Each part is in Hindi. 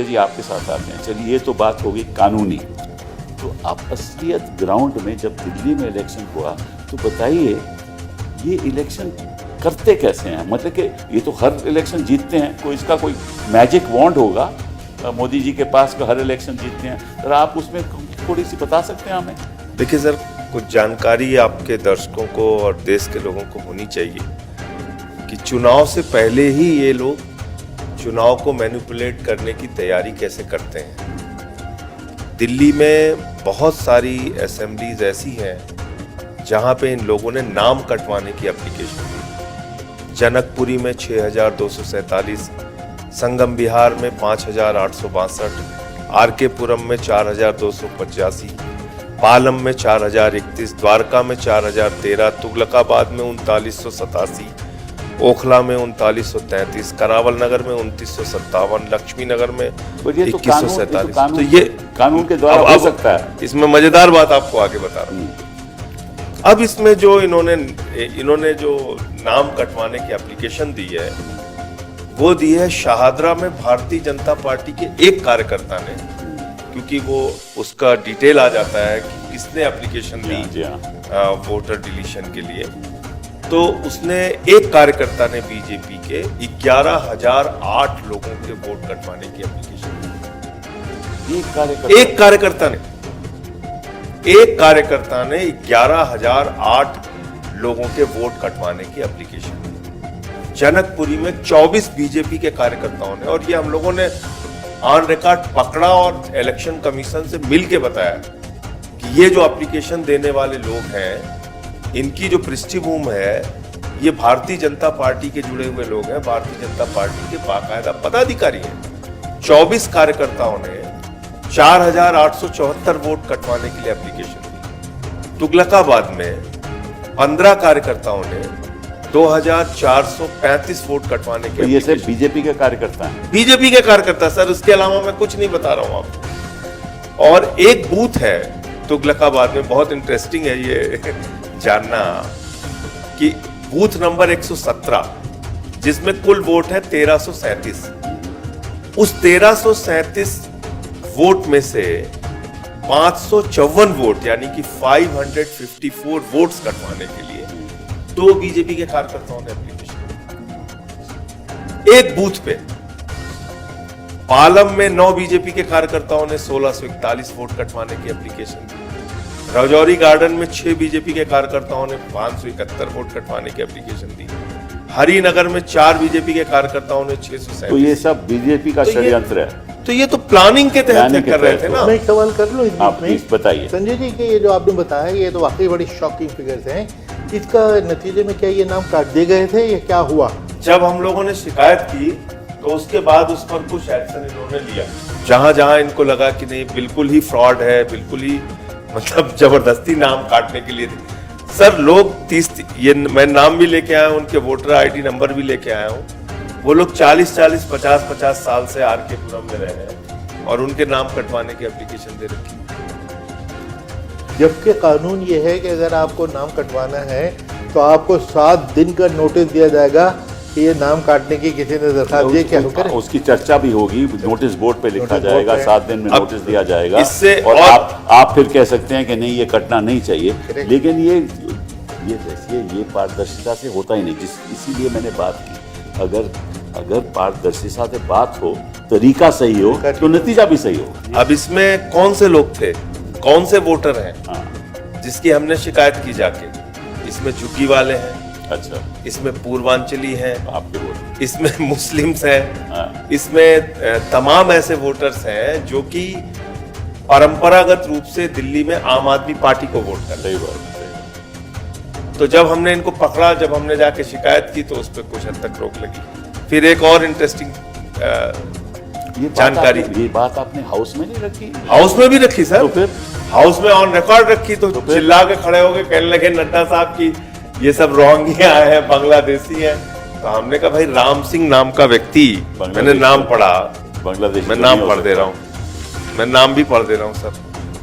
संजय जी आपके साथ आते हैं। चलिए ये तो बात होगी कानूनी, तो आप असलियत ग्राउंड में जब दिल्ली में इलेक्शन हुआ तो बताइए ये इलेक्शन करते कैसे हैं? मतलब कि ये तो हर इलेक्शन जीतते हैं, कोई इसका कोई मैजिक वॉन्ड होगा मोदी जी के पास का हर इलेक्शन जीतते हैं, तो आप उसमें थोड़ी सी बता सकते हैं हमें? देखिए सर, कुछ जानकारी आपके दर्शकों को और देश के लोगों को होनी चाहिए कि चुनाव से पहले ही ये लोग चुनाव को मैनिपुलेट करने की तैयारी कैसे करते हैं। दिल्ली में बहुत सारी असेंबलीज ऐसी हैं जहां पे इन लोगों ने नाम कटवाने की एप्लीकेशन दी। जनकपुरी में 6,247, संगम बिहार में 5,862, आरके पुरम में 4,285, पालम में 4,031, द्वारका में 4,013, तुगलकाबाद में 3,987, ओखला में 3,933, करावल नगर में 2,957, लक्ष्मी नगर में 2,147। तो ये कानून के द्वारा हो सकता है। इसमें मजेदार बात आपको आगे बता रहा हूँ। अब इसमें जो इन्होंने जो नाम कटवाने की एप्लीकेशन दी है वो दी है शाहदरा में भारतीय जनता पार्टी के एक कार्यकर्ता ने, क्योंकि वो उसका डिटेल आ जाता है कि किसने एप्लीकेशन दी वोटर डिलीशन के लिए। तो उसने एक कार्यकर्ता ने बीजेपी के 11,008 लोगों के वोट कटवाने की एप्लीकेशन दी। एक कार्यकर्ता ने 11,008 लोगों के वोट कटवाने की एप्लीकेशन दी। जनकपुरी में 24 बीजेपी के कार्यकर्ताओं ने, और ये हम लोगों ने ऑन रिकॉर्ड पकड़ा और इलेक्शन कमीशन से मिल के बताया कि ये जो एप्लीकेशन देने वाले लोग हैं इनकी जो पृष्ठभूमि है ये भारतीय जनता पार्टी के जुड़े हुए लोग हैं, भारतीय जनता पार्टी के बाकायदा पदाधिकारी हैं। 24 कार्यकर्ताओं ने 4,874 वोट कटवाने के लिए एप्लीकेशन दी। तुगलकाबाद में 15 कार्यकर्ताओं ने 2,435 वोट कटवाने के लिए। ये सिर्फ बीजेपी के कार्यकर्ता हैं? बीजेपी के कार्यकर्ता सर, उसके अलावा मैं कुछ नहीं बता रहा हूं आपको। और एक बूथ है तुगलकाबाद में, बहुत इंटरेस्टिंग है ये जानना कि बूथ नंबर 117 जिसमें कुल वोट है 1337। उस 1337 वोट में से 554 वोट यानी कि 554 वोट्स कटवाने के लिए 2 बीजेपी के कार्यकर्ताओं ने एप्लीकेशन, एक बूथ पे। पालम में 9 बीजेपी के कार्यकर्ताओं ने 1,641 वोट कटवाने की एप्लीकेशन दी। राजौरी गार्डन में 6 बीजेपी के कार्यकर्ताओं ने 571 वोट कटवाने की एप्लीकेशन दी। हरिनगर में 4 बीजेपी के कार्यकर्ताओं ने 637। तो ये सब बीजेपी का षड्यंत्र है? तो ये तो प्लानिंग के तहत कर रहे थे ना। मैं एक सवाल कर लूं इस बीच में? बताइए संजय जी के ये जो आपने बताया ये तो वाकई बड़ी शॉकिंग फिगर्स हैं। इसका नतीजे में क्या ये नाम काट दिए गए थे या क्या हुआ? जब हम लोगों ने शिकायत की तो उसके बाद उस पर कुछ एक्शन इन्होंने लिया। जहां जहां इनको लगा कि नहीं बिल्कुल ही फ्रॉड है, बिल्कुल ही मतलब जबरदस्ती नाम काटने के लिए सर लोग 30 ये मैं नाम भी लेके आया हूं, उनके वोटर आईडी नंबर भी लेके आया हूं। वो लोग 40-40, 50-50 साल से आरके पुरम में रहे हैं और उनके नाम कटवाने की एप्लीकेशन दे रखी। जबकि कानून ये है कि अगर आपको नाम कटवाना है तो आपको 7 दिन का नोटिस दिया जाएगा कि ये नाम काटने की किसी ने दरखास्त दी, क्या करें? उसकी चर्चा भी होगी, नोटिस बोर्ड पे लिखा जाएगा, 7 दिन में नोटिस दिया जाएगा। इससे और आप फिर कह सकते हैं कि नहीं ये कटना नहीं चाहिए, लेकिन ये पारदर्शिता से होता ही नहीं। इसीलिए मैंने बात की, अगर पारदर्शिता से बात हो, तरीका सही हो तो नतीजा भी सही हो। अब इसमें कौन से लोग थे, कौन से वोटर हैं जिसकी हमने शिकायत की जाके? इसमें झुग्गी वाले हैं, अच्छा, इसमें पूर्वांचली हैं, आपके वोट, इसमें मुस्लिम्स हैं, इसमें तमाम ऐसे वोटर्स हैं जो कि परंपरागत रूप से दिल्ली में आम आदमी पार्टी को वोट कर रहे हैं। तो जब हमने इनको पकड़ा, जब हमने जाके शिकायत की तो उस पर कुछ हद तक रोक लगी। फिर एक और इंटरेस्टिंग जानकारी, ये बात आपने हाउस में नहीं रखी? हाउस में भी रखी सर। तो फिर हाउस में ऑन रिकॉर्ड रखी तो चिल्ला के खड़े हो गए, कहने लगे नड्डा साहब की ये सब रोहिंग्या है, बांग्लादेशी है। तो हमने कहा भाई राम सिंह नाम का व्यक्ति, मैंने नाम पढ़ा, बांग्लादेश, मैं नाम पढ़ दे रहा हूँ, मैं नाम भी पढ़ दे रहा हूँ सर।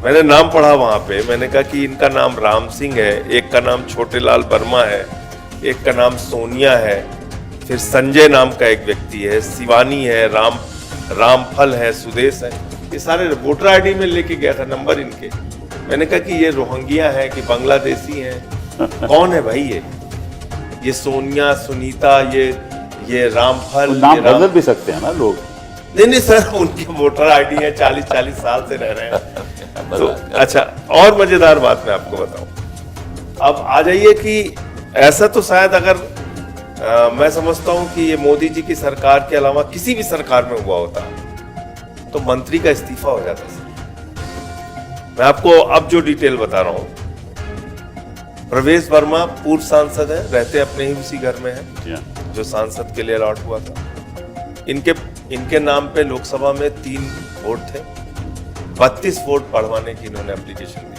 मैंने नाम पढ़ा वहां पे, मैंने कहा कि इनका नाम राम सिंह है, एक का नाम छोटेलाल वर्मा है, एक का नाम सोनिया है, फिर संजय नाम का एक व्यक्ति है, शिवानी है, रामफल है, सुदेश है, ये सारे वोटर आईडी में लेके गया था नंबर इनके। मैंने कहा कि ये रोहिंग्या है कि बांग्लादेशी हैं, कौन है भाई ये सोनिया, सुनीता, ये रामफल, नाम ये बदल भी सकते हैं ना लोग। नहीं सर, उनकी वोटर आईडी है, 40 साल से रह रहे हैं। तो अच्छा, और मजेदार बात मैं आपको बताऊं, अब आ जाइए कि ऐसा तो शायद अगर मैं समझता हूं कि ये मोदी जी की सरकार के अलावा किसी भी सरकार में हुआ होता तो मंत्री का इस्तीफा हो जाता सर। मैं आपको अब जो डिटेल बता रहा हूं, प्रवेश वर्मा पूर्व सांसद है, रहते अपने ही उसी घर में है जो सांसद के लिए अलॉट हुआ था। इनके नाम पे लोकसभा में 3 वोट थे, 32 वोट बढ़वाने की इन्होंने एप्लीकेशन दी।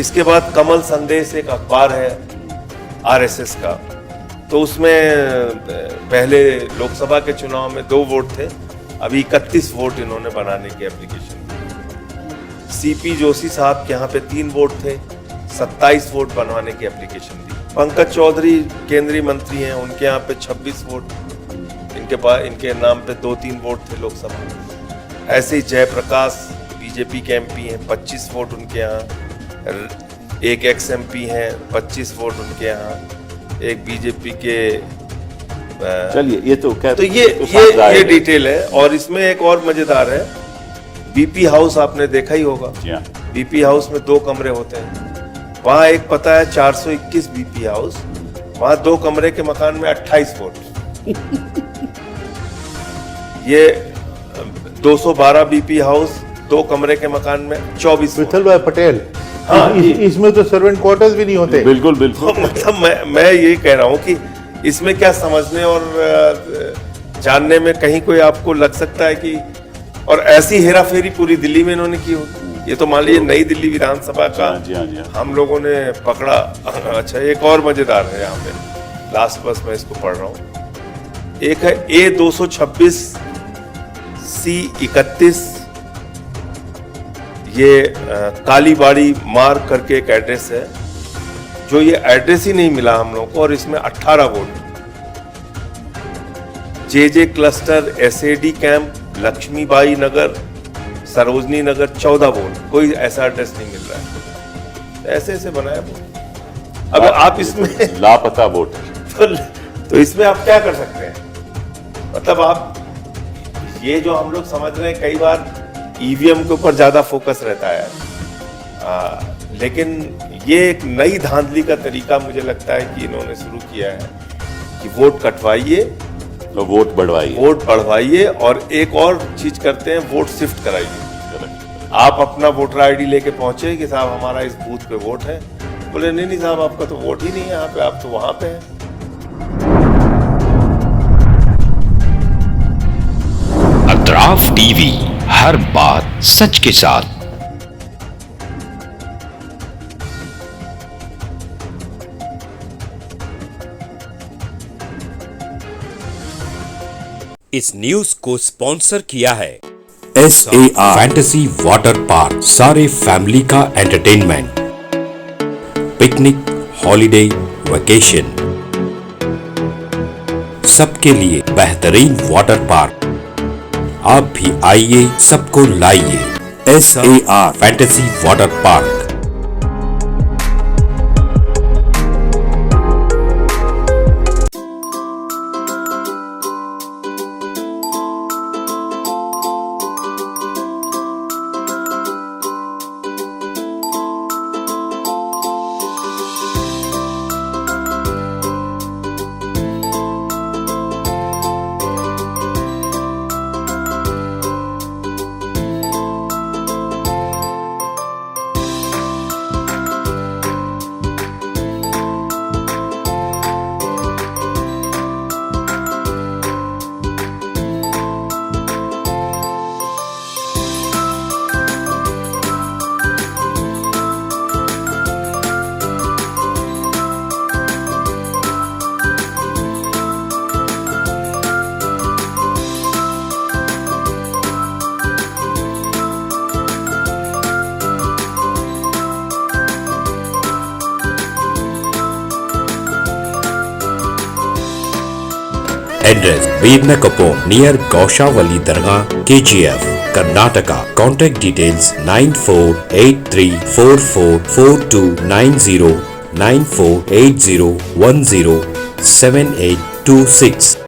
इसके बाद कमल संदेश एक अखबार है आरएसएस का, तो उसमें पहले लोकसभा के चुनाव में 2 वोट थे, अभी 31 वोट इन्होंने बनाने की एप्लीकेशन दी। सीपी जोशी साहब के यहाँ पे 3 वोट थे, 27 वोट बनवाने की एप्लीकेशन दी। पंकज चौधरी केंद्रीय मंत्री हैं, उनके यहाँ पे 26 वोट, इनके नाम पे 2-3 वोट थे लोकसभा। ऐसे ही जयप्रकाश बीजेपी के एमपी हैं, 25 वोट उनके यहाँ। एक एक्स एमपी हैं, 25 वोट उनके यहाँ। एक बीजेपी के चलिए, ये तो क्या, तो ये डिटेल है। और इसमें एक और मजेदार है, बीपी हाउस आपने देखा ही होगा। बीपी हाउस में 2 कमरे होते हैं, वहां एक पता है 421 बीपी हाउस, वहां 2 कमरे के मकान में 28 वोट। ये 212 बीपी हाउस, 2 कमरे के मकान में 24 वोट। विठल भाई पटेल, हाँ, इसमें तो सर्वेंट क्वार्टर्स भी नहीं होते। बिल्कुल बिल्कुल। मतलब मैं ये कह रहा हूँ कि इसमें क्या समझने और जानने में कहीं कोई आपको लग सकता है कि, और ऐसी हेराफेरी पूरी दिल्ली में इन्होंने की होगी। ये तो मान लीजिए नई दिल्ली विधानसभा का हम लोगों ने पकड़ा। अच्छा, एक और मजेदार है यहाँ पे, लास्ट बस मैं इसको पढ़ रहा हूँ। एक है A226 C31, ये कालीबाड़ी मार्ग करके एक एड्रेस है, जो ये एड्रेस ही नहीं मिला हम लोगों को, और इसमें 18 vote. JJ cluster SAD camp Laxmibai Nagar Sarojini Nagar 14 vote, कोई ऐसा एड्रेस नहीं मिल रहा है। ऐसे ऐसे बनाया वोट। अब आप इसमें लापता वोट तो इसमें आप क्या कर सकते हैं? मतलब आप ये जो हम लोग समझ रहे हैं, कई बार ईवीएम के ऊपर ज्यादा फोकस रहता है, लेकिन ये एक नई धांधली का तरीका मुझे लगता है कि इन्होंने शुरू किया है कि वोट कटवाइए, तो वोट बढ़वाइए, और एक और चीज करते हैं, वोट शिफ्ट कराइए। आप अपना वोटर आईडी लेके पहुंचे कि साहब हमारा इस बूथ पे वोट है, बोले नहीं साहब आपका तो वोट ही नहीं है यहाँ पे, आप तो वहां पे हैं। अतराफ टीवी, हर बात सच के साथ। इस न्यूज को स्पॉन्सर किया है SAR फैंटेसी वाटर पार्क, सारे फैमिली का एंटरटेनमेंट, पिकनिक, हॉलिडे, वेकेशन, सबके लिए बेहतरीन वाटर पार्क। आप भी आइए, सबको लाइए। SAR fantasy water park. Address Veernakapo near Gaushavali Dargah, KGF, Karnataka. Contact details 9483444290 9480107826.